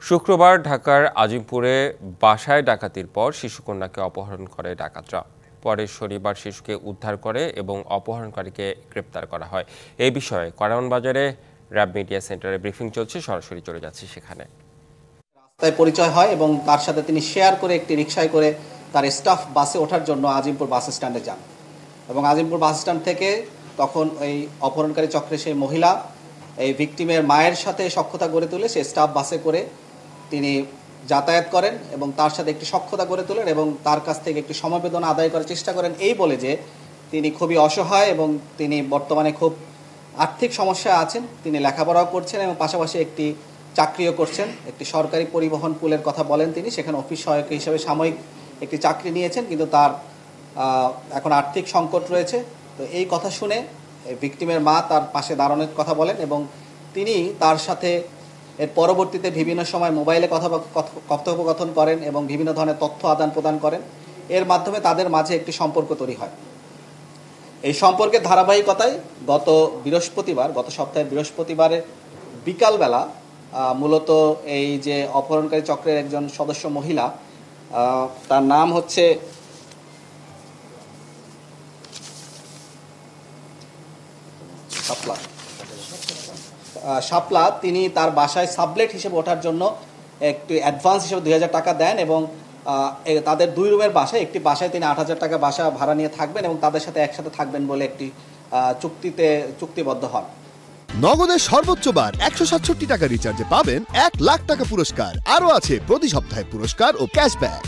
শুক্রবার ঢাকার আজিমপুরে বাসায় ডাকাতির পর শিশুকন্যাকে অপহরণ করে ডাকাতরা। পরে শনিবার শিশুকে উদ্ধার করে এবং অপহরণকারীকে গ্রেপ্তার করা হয়। এই বিষয়ে কারওয়ান র্যাব মিডিয়া সেন্টারে ব্রিফিং চলছে, সরাসরি চলে যাচ্ছে সেখানে। রাস্তায় পরিচয় হয় এবং তার সাথে তিনি শেয়ার করে একটি রিকশায় করে তার স্টাফ বাসে ওঠার জন্য আজিমপুর বাস স্ট্যান্ডে যান এবং আজিমপুর বাস স্ট্যান্ড থেকে তখন এই অপহরণকারী চক্রে সেই মহিলা এই ভিকটিমের মায়ের সাথে সখ্যতা গড়ে তুলে সে স্টাফ বাসে করে তিনি যাতায়াত করেন এবং তার সাথে একটি সখ্যতা গড়ে তোলেন এবং তার কাছ থেকে একটি সমবেদনা আদায় করার চেষ্টা করেন, এই বলে যে তিনি খুবই অসহায় এবং তিনি বর্তমানে খুব আর্থিক সমস্যায় আছেন। তিনি লেখাপড়াও করছেন এবং পাশাপাশি একটি চাকরিও করছেন। একটি সরকারি পরিবহন পুলের কথা বলেন তিনি, সেখানে অফিস সহায়ক হিসেবে সাময়িক একটি চাকরি নিয়েছেন, কিন্তু তার এখন আর্থিক সংকট রয়েছে। তো এই কথা শুনে ভিকটিমের মা তার পাশে দাঁড়ানোর কথা বলেন এবং তিনি তার সাথে এর পরবর্তীতে বিভিন্ন সময় মোবাইলে কথোপকথন করেন এবং বিভিন্ন ধরনের তথ্য আদান প্রদান করেন। এর মাধ্যমে তাদের মাঝে একটি সম্পর্ক তৈরি হয়। এই সম্পর্কের ধারাবাহিকতায় গত সপ্তাহের বৃহস্পতিবারের বিকালবেলা মূলত এই যে অপহরণকারী চক্রের একজন সদস্য মহিলা, তার নাম হচ্ছে শাপলা, তিনি তার বাসায় সাবলেট হিসেবে ওঠার জন্য একটি অ্যাডভান্স হিসেবে 2000 টাকা দেন এবং তাদের 2 রুমের বাসায় একটি বাসায় তিনি 8000 টাকা বাসা ভাড়া নিয়ে থাকবেন এবং তাদের সাথে একসাথে থাকবেন বলে একটি চুক্তিবদ্ধ হন। নগদের সর্বোচ্চ বার 167 টাকা রিচার্জে পাবেন 1 লাখ টাকা পুরস্কার। আরও আছে প্রতি সপ্তাহে পুরস্কার ও ক্যাশব্যাক।